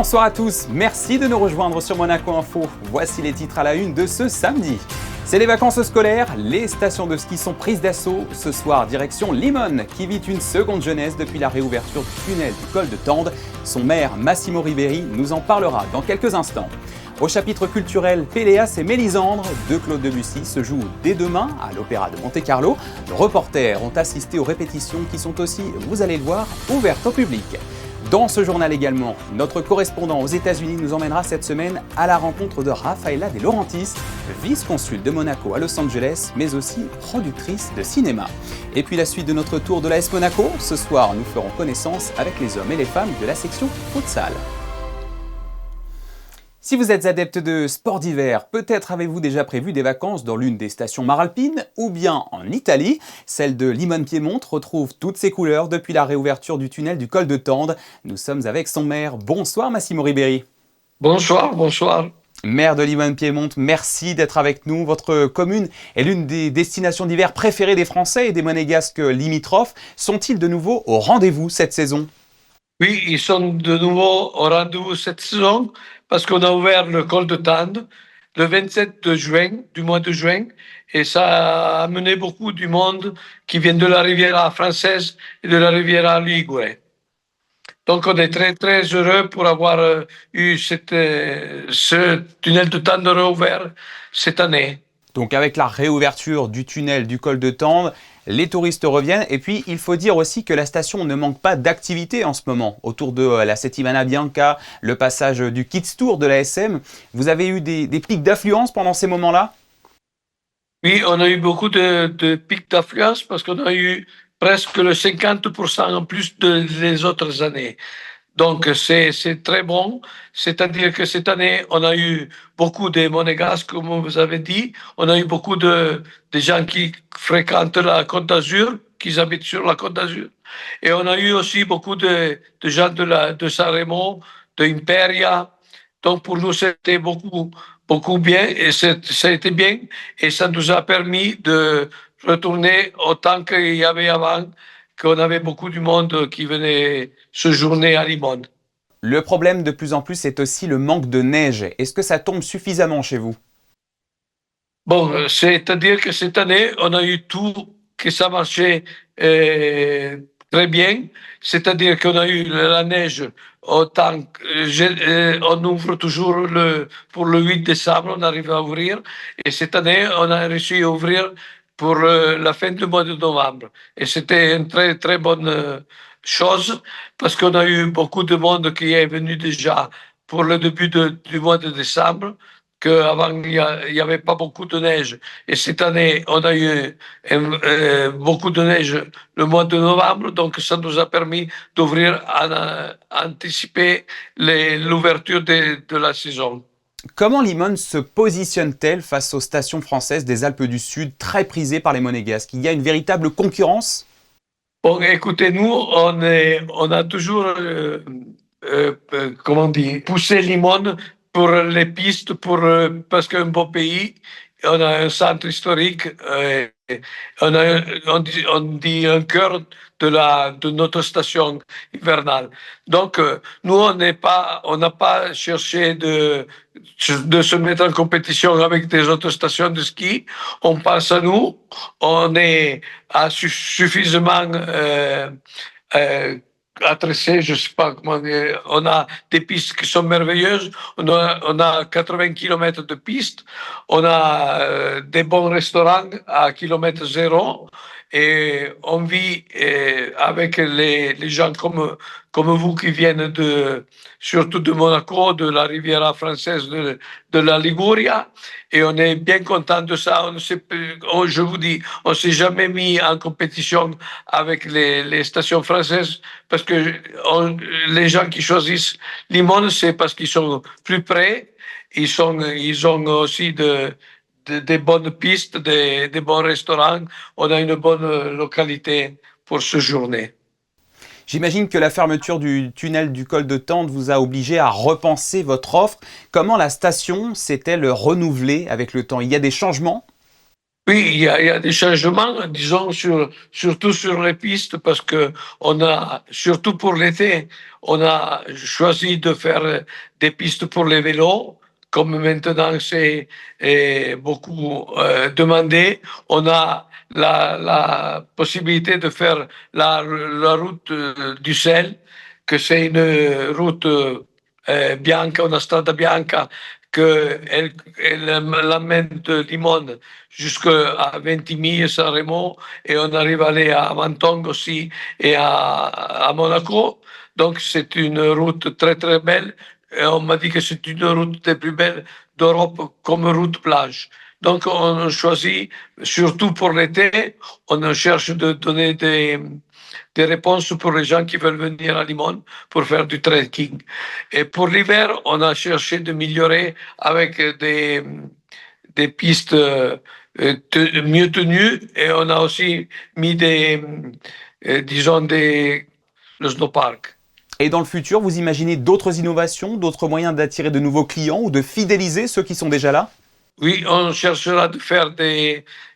Bonsoir à tous, merci de nous rejoindre sur Monaco Info. Voici les titres à la une de ce samedi. C'est les vacances scolaires, les stations de ski sont prises d'assaut. Ce soir, direction Limone, qui vit une seconde jeunesse depuis la réouverture du tunnel du col de Tende. Son maire, Massimo Ribéry, nous en parlera dans quelques instants. Au chapitre culturel, Péléas et Mélisandre de Claude Debussy se jouent dès demain à l'Opéra de Monte-Carlo. Nos reporters ont assisté aux répétitions qui sont aussi, vous allez le voir, ouvertes au public. Dans ce journal également, notre correspondant aux États-Unis nous emmènera cette semaine à la rencontre de Rafaela De Laurentiis, vice-consul de Monaco à Los Angeles, mais aussi productrice de cinéma. Et puis la suite de notre tour de l'AS Monaco. Ce soir, nous ferons connaissance avec les hommes et les femmes de la section futsal. Si vous êtes adepte de sport d'hiver, peut-être avez-vous déjà prévu des vacances dans l'une des stations maralpines ou bien en Italie. Celle de Limone-Piémont retrouve toutes ses couleurs depuis la réouverture du tunnel du col de Tende. Nous sommes avec son maire. Bonsoir Massimo Ribéry. Bonsoir. Maire de Limone-Piémont, merci d'être avec nous. Votre commune est l'une des destinations d'hiver préférées des Français et des Monégasques limitrophes. Sont-ils de nouveau au rendez-vous cette saison ? Oui, ils sont de nouveau au rendez-vous cette saison parce qu'on a ouvert le col de Tende le 27 du mois de juin, et ça a amené beaucoup du monde qui vient de la Riviera française et de la Riviera Ligure. Donc on est très très heureux pour avoir eu ce tunnel de Tende réouvert cette année. Donc avec la réouverture du tunnel du col de Tende, les touristes reviennent. Et puis, il faut dire aussi que la station ne manque pas d'activité en ce moment. Autour de la Settimana Bianca, le passage du Kids Tour de la SM, vous avez eu des pics d'affluence pendant ces moments-là ? Oui, on a eu beaucoup de pics d'affluence parce qu'on a eu presque le 50% en plus des autres années. Donc, c'est très bon. C'est-à-dire que cette année, on a eu beaucoup de Monégasques, comme vous avez dit. On a eu beaucoup de gens qui fréquentent la Côte d'Azur, qui habitent sur la Côte d'Azur. Et on a eu aussi beaucoup de gens de Saint-Rémy, de Imperia. Donc, pour nous, c'était beaucoup bien. Et ça a été bien. Et ça nous a permis de retourner autant qu'il y avait avant, qu'on avait beaucoup du monde qui venait séjourner à Limone. Le problème de plus en plus, c'est aussi le manque de neige. Est-ce que ça tombe suffisamment chez vous ? Bon, c'est-à-dire que cette année, on a eu tout, que ça marchait très bien. C'est-à-dire qu'on a eu la neige autant. On ouvre toujours pour le 8 décembre, on arrive à ouvrir. Et cette année, on a réussi à ouvrir pour la fin du mois de novembre. Et c'était une très, très bonne chose parce qu'on a eu beaucoup de monde qui est venu déjà pour le début du mois de décembre, qu'avant, il n'y avait pas beaucoup de neige. Et cette année, on a eu beaucoup de neige le mois de novembre, donc ça nous a permis d'ouvrir, anticiper l'ouverture de la saison. Comment Limone se positionne-t-elle face aux stations françaises des Alpes du Sud, très prisées par les Monégasques ? Il y a une véritable concurrence ? Bon, écoutez, nous, on a toujours, poussé Limone pour les pistes, parce qu'un beau pays, on a un centre historique, on dit un cœur de notre station hivernale. Donc, nous, on n'a pas cherché de se mettre en compétition avec des autres stations de ski. On pense à nous, on est suffisamment adressé, je ne sais pas comment dire. On a des pistes qui sont merveilleuses, on a 80 km de pistes, on a des bons restaurants à kilomètre zéro, et on vit avec les gens comme vous qui viennent surtout de Monaco, de la Riviera française, de la Liguria, et on est bien content de ça. Je vous dis, on ne s'est jamais mis en compétition avec les stations françaises, parce que les gens qui choisissent Limone, c'est parce qu'ils sont plus près, ils ont aussi des bonnes pistes, des bons restaurants, on a une bonne localité pour séjourner. J'imagine que la fermeture du tunnel du col de Tende vous a obligé à repenser votre offre. Comment la station s'est-elle renouvelée avec le temps ? Il y a des changements ? Oui, il y a des changements, disons, surtout sur les pistes, parce que on a, surtout pour l'été, on a choisi de faire des pistes pour les vélos. Comme maintenant c'est beaucoup demandé, on a la possibilité de faire la route du sel, que c'est une route bianca, una strada bianca, elle l'amène de Limone jusqu'à Ventimille, San Remo, et on arrive à aller à Menton aussi et à Monaco. Donc c'est une route très très belle. Et on m'a dit que c'est une route des plus belles d'Europe comme route plage. Donc on choisit, surtout pour l'été, on cherche de donner des réponses pour les gens qui veulent venir à Limone pour faire du trekking. Et pour l'hiver, on a cherché d'améliorer avec des pistes mieux tenues, et on a aussi mis disons, le snowpark. Et dans le futur, vous imaginez d'autres innovations, d'autres moyens d'attirer de nouveaux clients ou de fidéliser ceux qui sont déjà là? Oui, on cherchera de faire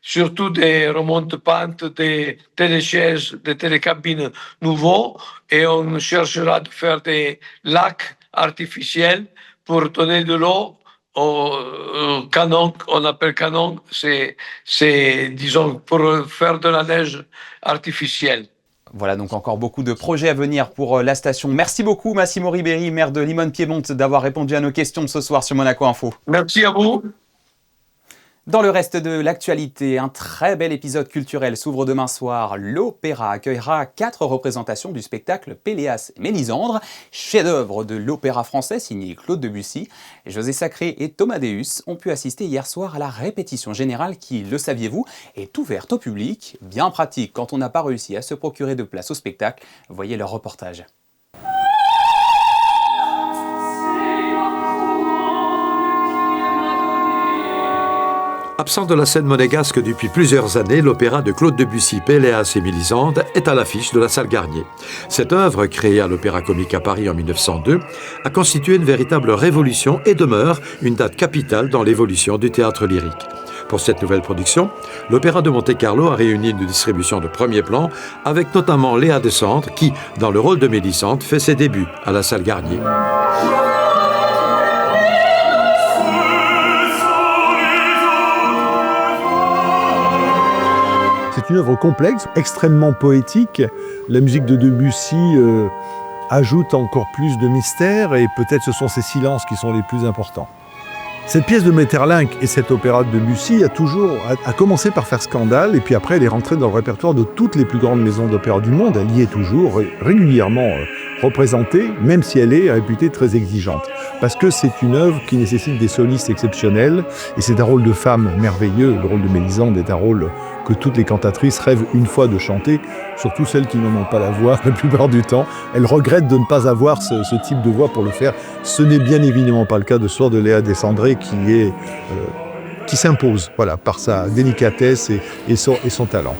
surtout des remontes-pentes, des téléchaises, des télécabines nouveaux, et on cherchera de faire des lacs artificiels pour donner de l'eau au canon, on appelle canon, disons, pour faire de la neige artificielle. Voilà donc encore beaucoup de projets à venir pour la station. Merci beaucoup Massimo Ribéry, maire de Limone-Piémonte, d'avoir répondu à nos questions ce soir sur Monaco Info. Merci à vous. Dans le reste de l'actualité, un très bel épisode culturel s'ouvre demain soir. L'Opéra accueillera 4 représentations du spectacle Péléas et Mélisandre, chef-d'œuvre de l'opéra français signé Claude Debussy. José Sacré et Thomas Deus ont pu assister hier soir à la répétition générale qui, le saviez-vous, est ouverte au public. Bien pratique quand on n'a pas réussi à se procurer de place au spectacle. Voyez leur reportage. Absent de la scène monégasque depuis plusieurs années, l'opéra de Claude Debussy, Péléas et Mélisande, est à l'affiche de la salle Garnier. Cette œuvre, créée à l'Opéra Comique à Paris en 1902, a constitué une véritable révolution et demeure une date capitale dans l'évolution du théâtre lyrique. Pour cette nouvelle production, l'Opéra de Monte-Carlo a réuni une distribution de premier plan, avec notamment Léa Descendre qui, dans le rôle de Mélisande, fait ses débuts à la salle Garnier. C'est une œuvre complexe, extrêmement poétique. La musique de Debussy ajoute encore plus de mystère et peut-être ce sont ces silences qui sont les plus importants. Cette pièce de Maeterlinck et cet opéra de Debussy a commencé par faire scandale et puis après elle est rentrée dans le répertoire de toutes les plus grandes maisons d'opéra du monde. Elle y est toujours régulièrement représentée, même si elle est réputée très exigeante. Parce que c'est une œuvre qui nécessite des solistes exceptionnels et c'est un rôle de femme merveilleux. Le rôle de Mélisande est un rôle que toutes les cantatrices rêvent une fois de chanter, surtout celles qui n'en ont pas la voix la plupart du temps. Elles regrettent de ne pas avoir ce type de voix pour le faire. Ce n'est bien évidemment pas le cas de ce soir de Léa Descendre qui s'impose par sa délicatesse et son talent.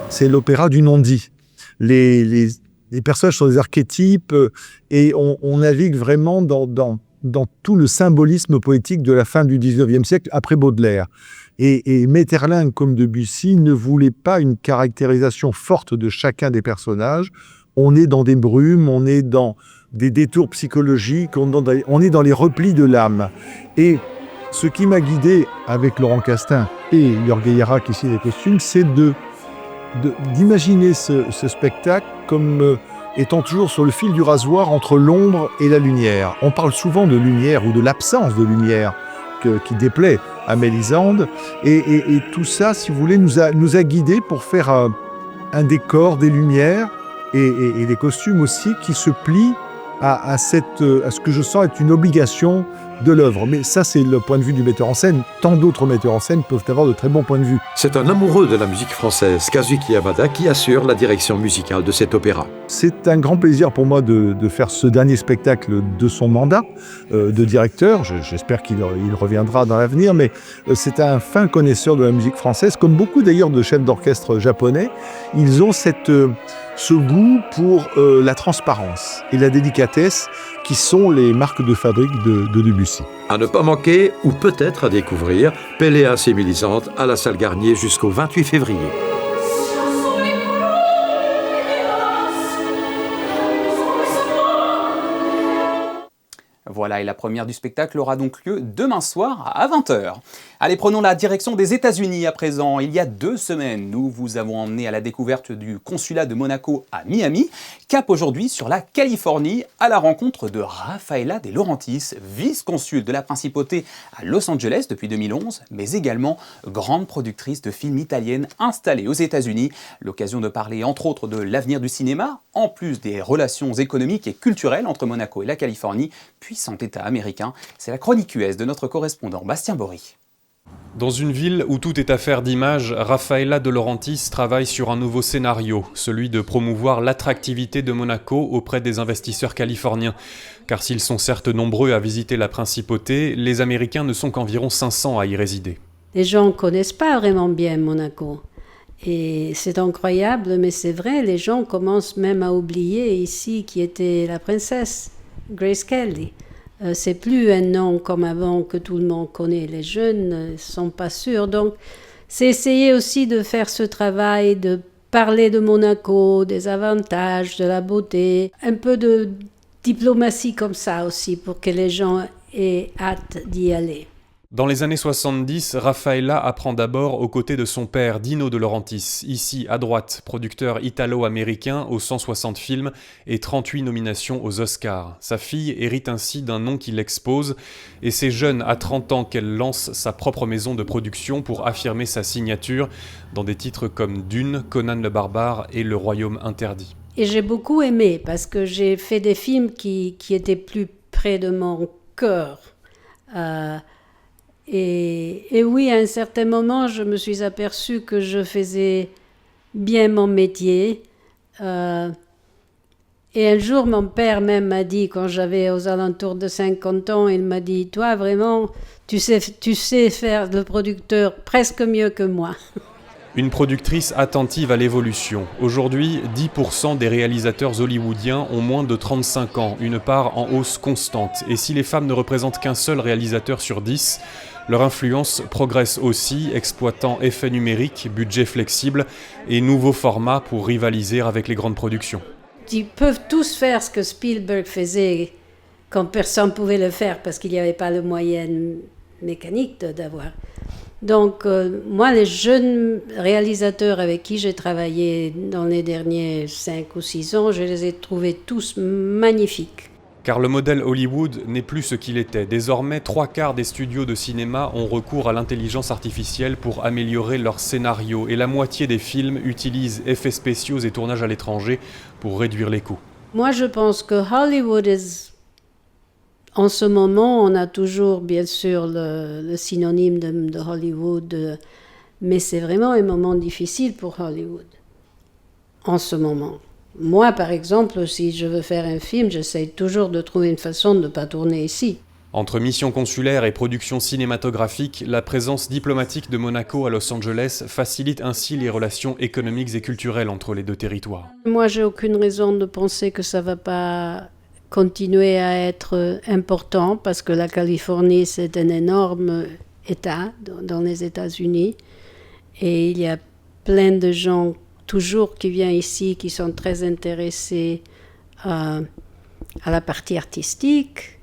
C'est l'opéra du non-dit. Les personnages sont des archétypes et on navigue vraiment dans tout le symbolisme poétique de la fin du XIXe siècle, après Baudelaire. Et Maeterlinck, comme Debussy, ne voulait pas une caractérisation forte de chacun des personnages. On est dans des brumes, on est dans des détours psychologiques, on est dans les replis de l'âme. Et ce qui m'a guidé avec Laurent Castin et Jörg Guéra qui signe les costumes, c'est d'imaginer ce spectacle comme étant toujours sur le fil du rasoir entre l'ombre et la lumière. On parle souvent de lumière ou de l'absence de lumière qui déplaît à Mélisande. Et tout ça, si vous voulez, nous a guidés pour faire un décor, des lumières et des costumes aussi qui se plient à ce que je sens être une obligation de l'œuvre. Mais ça, c'est le point de vue du metteur en scène. Tant d'autres metteurs en scène peuvent avoir de très bons points de vue. C'est un amoureux de la musique française, Kazuki Yamada, qui assure la direction musicale de cet opéra. C'est un grand plaisir pour moi de faire ce dernier spectacle de son mandat de directeur. J'espère qu'il reviendra dans l'avenir, mais c'est un fin connaisseur de la musique française, comme beaucoup d'ailleurs de chefs d'orchestre japonais. Ils ont ce goût pour la transparence et la délicatesse qui sont les marques de fabrique de Debussy. À ne pas manquer, ou peut-être à découvrir, Péléas et Mélisande à la Salle Garnier jusqu'au 28 février. Voilà, et la première du spectacle aura donc lieu demain soir à 20h. Allez, prenons la direction des États-Unis à présent. Il y a 2 semaines, nous vous avons emmené à la découverte du consulat de Monaco à Miami. Cap aujourd'hui sur la Californie, à la rencontre de Raffaella De Laurentiis, vice-consul de la principauté à Los Angeles depuis 2011, mais également grande productrice de films italiennes installée aux États-Unis. L'occasion de parler entre autres de l'avenir du cinéma, en plus des relations économiques et culturelles entre Monaco et la Californie, puissant État américain. C'est la chronique US de notre correspondant Bastien Bory. Dans une ville où tout est affaire d'image, Raffaella De Laurentiis travaille sur un nouveau scénario, celui de promouvoir l'attractivité de Monaco auprès des investisseurs californiens. Car s'ils sont certes nombreux à visiter la principauté, les Américains ne sont qu'environ 500 à y résider. Les gens ne connaissent pas vraiment bien Monaco. Et c'est incroyable, mais c'est vrai, les gens commencent même à oublier ici qui était la princesse, Grace Kelly. C'est plus un nom comme avant que tout le monde connaît. Les jeunes ne sont pas sûrs. Donc, c'est essayer aussi de faire ce travail, de parler de Monaco, des avantages, de la beauté, un peu de diplomatie comme ça aussi, pour que les gens aient hâte d'y aller. Dans les années 70, Raffaella apprend d'abord aux côtés de son père Dino De Laurentiis, ici à droite, producteur italo-américain aux 160 films et 38 nominations aux Oscars. Sa fille hérite ainsi d'un nom qui l'expose, et c'est jeune, à 30 ans, qu'elle lance sa propre maison de production pour affirmer sa signature dans des titres comme Dune, Conan le Barbare et Le Royaume interdit. Et j'ai beaucoup aimé, parce que j'ai fait des films qui étaient plus près de mon cœur. Et oui, à un certain moment, je me suis aperçue que je faisais bien mon métier. Et un jour, mon père même m'a dit, quand j'avais aux alentours de 50 ans, il m'a dit, toi, vraiment, tu sais faire le producteur presque mieux que moi. Une productrice attentive à l'évolution. Aujourd'hui, 10% des réalisateurs hollywoodiens ont moins de 35 ans, une part en hausse constante. Et si les femmes ne représentent qu'un seul réalisateur sur 10, leur influence progresse aussi, exploitant effets numériques, budget flexible et nouveaux formats pour rivaliser avec les grandes productions. Ils peuvent tous faire ce que Spielberg faisait quand personne ne pouvait le faire parce qu'il n'y avait pas le moyen mécanique d'avoir. Donc, moi, les jeunes réalisateurs avec qui j'ai travaillé dans les derniers 5 ou 6 ans, je les ai trouvés tous magnifiques. Car le modèle Hollywood n'est plus ce qu'il était. Désormais, 3/4 des studios de cinéma ont recours à l'intelligence artificielle pour améliorer leur scénario, et la moitié des films utilisent effets spéciaux et tournages à l'étranger pour réduire les coûts. Moi, je pense que Hollywood en ce moment, on a toujours, bien sûr, le synonyme de Hollywood, mais c'est vraiment un moment difficile pour Hollywood, en ce moment. Moi, par exemple, si je veux faire un film, j'essaie toujours de trouver une façon de ne pas tourner ici. Entre mission consulaire et production cinématographique, la présence diplomatique de Monaco à Los Angeles facilite ainsi les relations économiques et culturelles entre les deux territoires. Moi, j'ai aucune raison de penser que ça ne va pas continuer à être important, parce que la Californie, c'est un énorme État dans les États-Unis. Et il y a plein de gens toujours qui viennent ici, qui sont très intéressés à la partie artistique.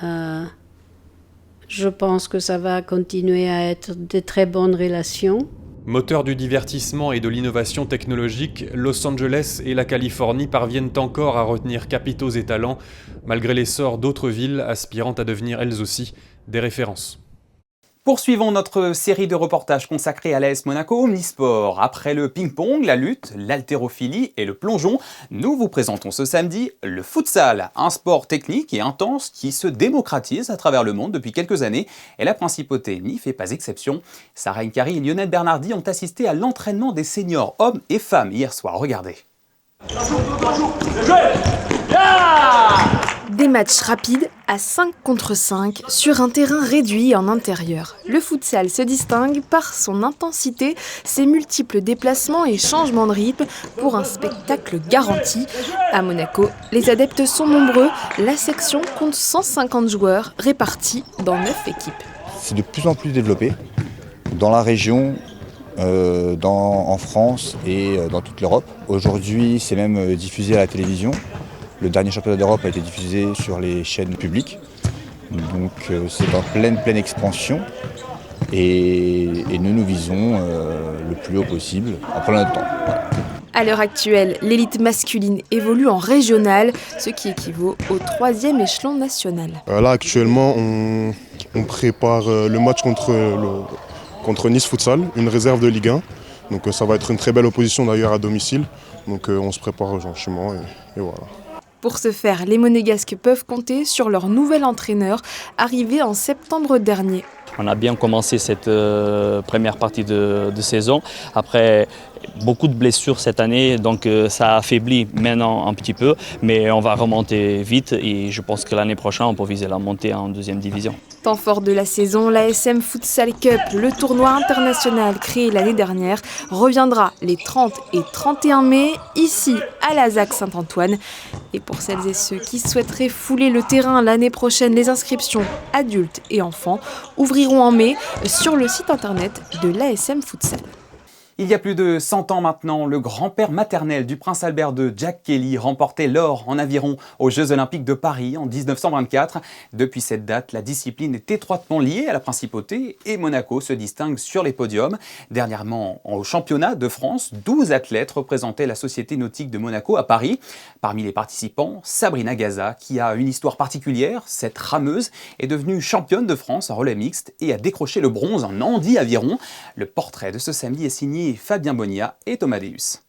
Je pense que ça va continuer à être de très bonnes relations. Moteur du divertissement et de l'innovation technologique, Los Angeles et la Californie parviennent encore à retenir capitaux et talents, malgré l'essor d'autres villes aspirant à devenir elles aussi des références. Poursuivons notre série de reportages consacrés à l'AS Monaco Omnisport. Après le ping-pong, la lutte, l'haltérophilie et le plongeon, nous vous présentons ce samedi le futsal, un sport technique et intense qui se démocratise à travers le monde depuis quelques années, et la principauté n'y fait pas exception. Sarah Nkari et Lionel Bernardi ont assisté à l'entraînement des seniors hommes et femmes hier soir. Regardez. Des matchs rapides à 5 contre 5 sur un terrain réduit en intérieur. Le futsal se distingue par son intensité, ses multiples déplacements et changements de rythme pour un spectacle garanti. À Monaco, les adeptes sont nombreux. La section compte 150 joueurs répartis dans 9 équipes. C'est de plus en plus développé dans la région, en France et dans toute l'Europe. Aujourd'hui, c'est même diffusé à la télévision. Le dernier championnat d'Europe a été diffusé sur les chaînes publiques. Donc c'est en pleine expansion. Et nous visons le plus haut possible en prenant notre temps. Voilà. À l'heure actuelle, l'élite masculine évolue en régional, ce qui équivaut au 3e échelon national. Là actuellement, on prépare le match contre Nice Futsal, une réserve de Ligue 1. Donc ça va être une très belle opposition d'ailleurs à domicile. Donc on se prépare gentiment et voilà. Pour ce faire, les Monégasques peuvent compter sur leur nouvel entraîneur, arrivé en septembre dernier. On a bien commencé cette première partie de saison. Après, beaucoup de blessures cette année, donc ça affaiblit maintenant un petit peu. Mais on va remonter vite et je pense que l'année prochaine, on peut viser la montée en 2e division. Temps fort de la saison, l'ASM Futsal Cup, le tournoi international créé l'année dernière, reviendra les 30 et 31 mai, ici à la ZAC Saint-Antoine. Et pour celles et ceux qui souhaiteraient fouler le terrain l'année prochaine, les inscriptions adultes et enfants ouvriront en mai sur le site internet de l'ASM Futsal. Il y a plus de 100 ans maintenant, le grand-père maternel du prince Albert II, Jack Kelly, remportait l'or en aviron aux Jeux Olympiques de Paris en 1924. Depuis cette date, la discipline est étroitement liée à la principauté et Monaco se distingue sur les podiums. Dernièrement, au championnat de France, 12 athlètes représentaient la Société nautique de Monaco à Paris. Parmi les participants, Sabrina Gaza, qui a une histoire particulière. Cette rameuse est devenue championne de France en relais mixte et a décroché le bronze en handi-aviron. Le portrait de ce samedi est signé Fabien Bonilla et Thomas Deus.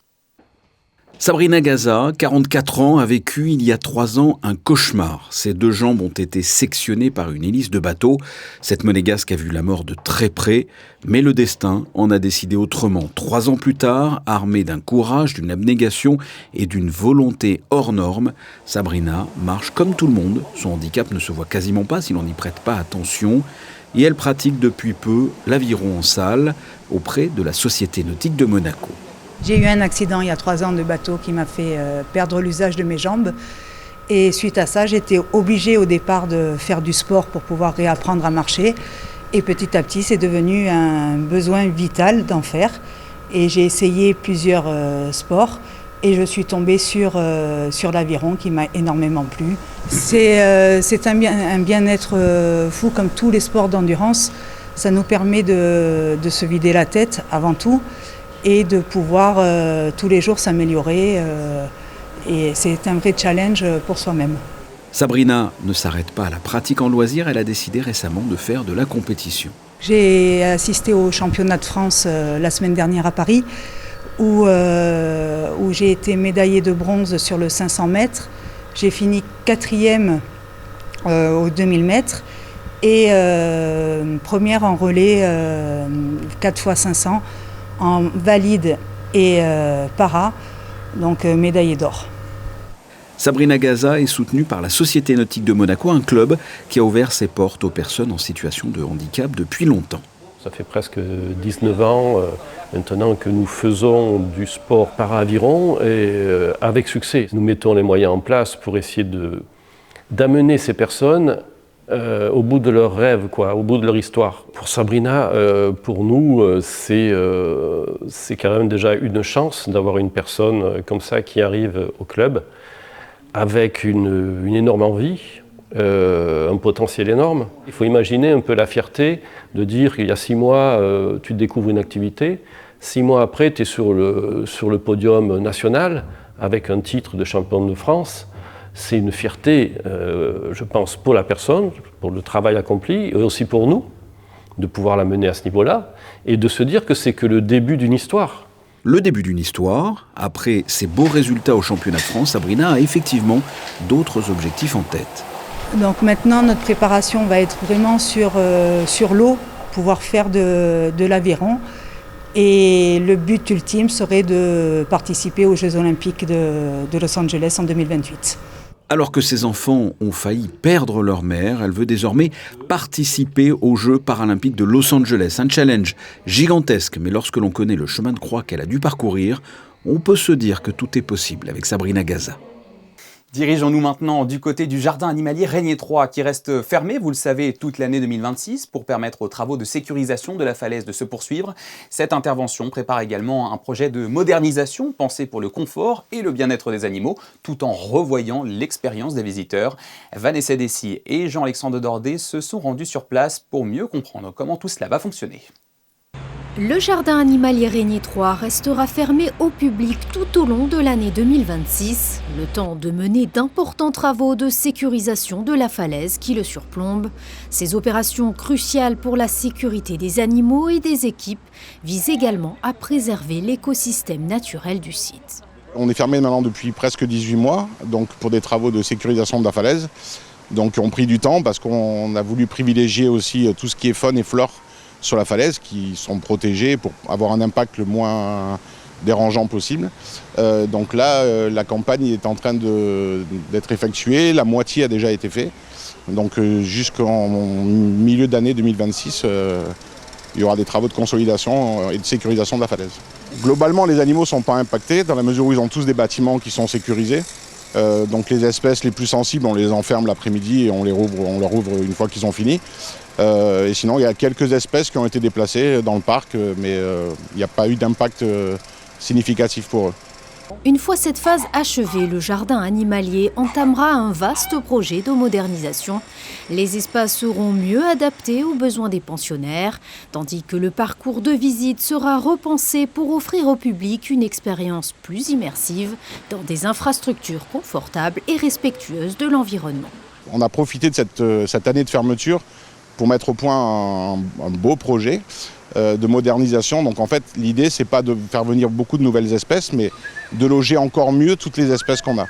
Sabrina Gaza, 44 ans, a vécu il y a 3 ans un cauchemar. Ses 2 jambes ont été sectionnées par une hélice de bateau. Cette monégasque a vu la mort de très près, mais le destin en a décidé autrement. 3 ans plus tard, armée d'un courage, d'une abnégation et d'une volonté hors norme, Sabrina marche comme tout le monde. Son handicap ne se voit quasiment pas si l'on n'y prête pas attention. Et elle pratique depuis peu l'aviron en salle auprès de la Société nautique de Monaco. J'ai eu un accident il y a 3 ans de bateau qui m'a fait perdre l'usage de mes jambes. Et suite à ça, j'étais obligée au départ de faire du sport pour pouvoir réapprendre à marcher. Et petit à petit, c'est devenu un besoin vital d'en faire. Et j'ai essayé plusieurs sports. Et je suis tombée sur l'aviron qui m'a énormément plu. C'est un bien-être fou comme tous les sports d'endurance. Ça nous permet de se vider la tête avant tout et de pouvoir tous les jours s'améliorer. Et c'est un vrai challenge pour soi-même. Sabrina ne s'arrête pas à la pratique en loisir, elle a décidé récemment de faire de la compétition. J'ai assisté au championnat de France la semaine dernière à Paris. Où j'ai été médaillée de bronze sur le 500 mètres. J'ai fini 4e au 2000 mètres et première en relais 4x500 en valide et para, donc médaillée d'or. Sabrina Gaza est soutenue par la Société nautique de Monaco, un club qui a ouvert ses portes aux personnes en situation de handicap depuis longtemps. Ça fait presque 19 ans maintenant que nous faisons du sport para-aviron et avec succès. Nous mettons les moyens en place pour essayer d'amener ces personnes au bout de leurs rêves, au bout de leur histoire. Pour Sabrina, pour nous, c'est quand même déjà une chance d'avoir une personne comme ça qui arrive au club avec une énorme envie. Un potentiel énorme. Il faut imaginer un peu la fierté de dire qu'il y a 6 mois, tu découvres une activité, 6 mois après, tu es sur le podium national avec un titre de championne de France. C'est une fierté, je pense, pour la personne, pour le travail accompli, et aussi pour nous, de pouvoir la mener à ce niveau-là, et de se dire que c'est que le début d'une histoire. Le début d'une histoire, après ces beaux résultats au championnat de France, Sabrina a effectivement d'autres objectifs en tête. Donc maintenant, notre préparation va être vraiment sur l'eau, pouvoir faire de l'aviron Et le but ultime serait de participer aux Jeux Olympiques de Los Angeles en 2028. Alors que ses enfants ont failli perdre leur mère, elle veut désormais participer aux Jeux paralympiques de Los Angeles. Un challenge gigantesque, mais lorsque l'on connaît le chemin de croix qu'elle a dû parcourir, on peut se dire que tout est possible avec Sabrina Gaza. Dirigeons-nous maintenant du côté du jardin animalier Régnier 3 qui reste fermé, vous le savez, toute l'année 2026 pour permettre aux travaux de sécurisation de la falaise de se poursuivre. Cette intervention prépare également un projet de modernisation pensé pour le confort et le bien-être des animaux tout en revoyant l'expérience des visiteurs. Vanessa Dessy et Jean-Alexandre Dordet se sont rendus sur place pour mieux comprendre comment tout cela va fonctionner. Le jardin animalier Régnier 3 restera fermé au public tout au long de l'année 2026, le temps de mener d'importants travaux de sécurisation de la falaise qui le surplombe. Ces opérations cruciales pour la sécurité des animaux et des équipes visent également à préserver l'écosystème naturel du site. On est fermé maintenant depuis presque 18 mois, donc pour des travaux de sécurisation de la falaise. Donc on a pris du temps parce qu'on a voulu privilégier aussi tout ce qui est faune et flore sur la falaise, qui sont protégés pour avoir un impact le moins dérangeant possible. Donc là, la campagne est en train d'être effectuée, la moitié a déjà été faite. Donc jusqu'en milieu d'année 2026, il y aura des travaux de consolidation et de sécurisation de la falaise. Globalement, les animaux ne sont pas impactés dans la mesure où ils ont tous des bâtiments qui sont sécurisés. Donc les espèces les plus sensibles, on les enferme l'après-midi et on leur ouvre une fois qu'ils ont fini. Et sinon, il y a quelques espèces qui ont été déplacées dans le parc, mais il n'y a pas eu d'impact significatif pour eux. Une fois cette phase achevée, le jardin animalier entamera un vaste projet de modernisation. Les espaces seront mieux adaptés aux besoins des pensionnaires, tandis que le parcours de visite sera repensé pour offrir au public une expérience plus immersive dans des infrastructures confortables et respectueuses de l'environnement. On a profité de cette année de fermeture pour mettre au point un beau projet de modernisation. Donc en fait, l'idée, c'est pas de faire venir beaucoup de nouvelles espèces, mais de loger encore mieux toutes les espèces qu'on a.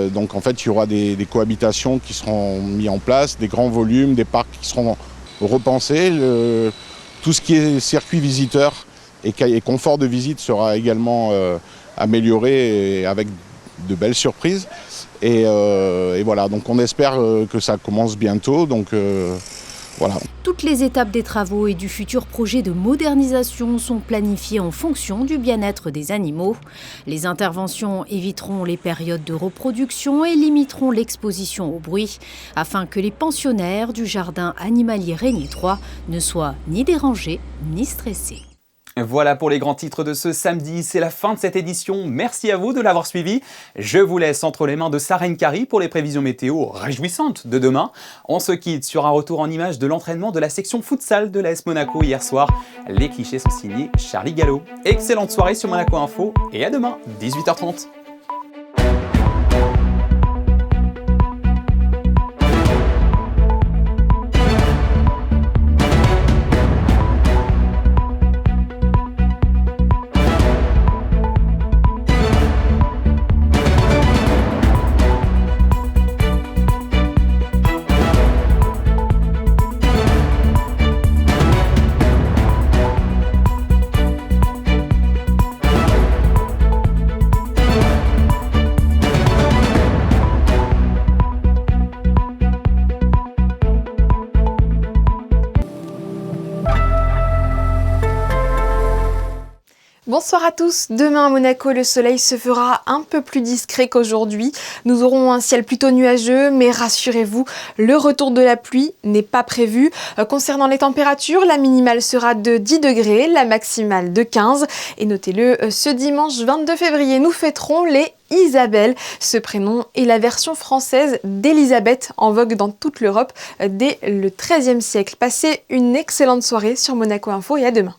Donc en fait, il y aura des cohabitations qui seront mises en place, des grands volumes, des parcs qui seront repensés. Tout ce qui est circuit visiteur et confort de visite sera également amélioré avec de belles surprises. Et voilà, donc on espère que ça commence bientôt. Donc voilà. Toutes les étapes des travaux et du futur projet de modernisation sont planifiées en fonction du bien-être des animaux. Les interventions éviteront les périodes de reproduction et limiteront l'exposition au bruit, afin que les pensionnaires du jardin animalier Régnier 3 ne soient ni dérangés ni stressés. Voilà pour les grands titres de ce samedi, c'est la fin de cette édition. Merci à vous de l'avoir suivi. Je vous laisse entre les mains de Sarah Nkari pour les prévisions météo réjouissantes de demain. On se quitte sur un retour en images de l'entraînement de la section futsal de l'AS Monaco hier soir. Les clichés sont signés Charlie Gallo. Excellente soirée sur Monaco Info et à demain, 18h30. Bonsoir à tous. Demain à Monaco, le soleil se fera un peu plus discret qu'aujourd'hui. Nous aurons un ciel plutôt nuageux, mais rassurez-vous, le retour de la pluie n'est pas prévu. Concernant les températures, la minimale sera de 10 degrés, la maximale de 15. Et notez-le, ce dimanche 22 février, nous fêterons les Isabelle. Ce prénom est la version française d'Élisabeth, en vogue dans toute l'Europe dès le XIIIe siècle. Passez une excellente soirée sur Monaco Info et à demain.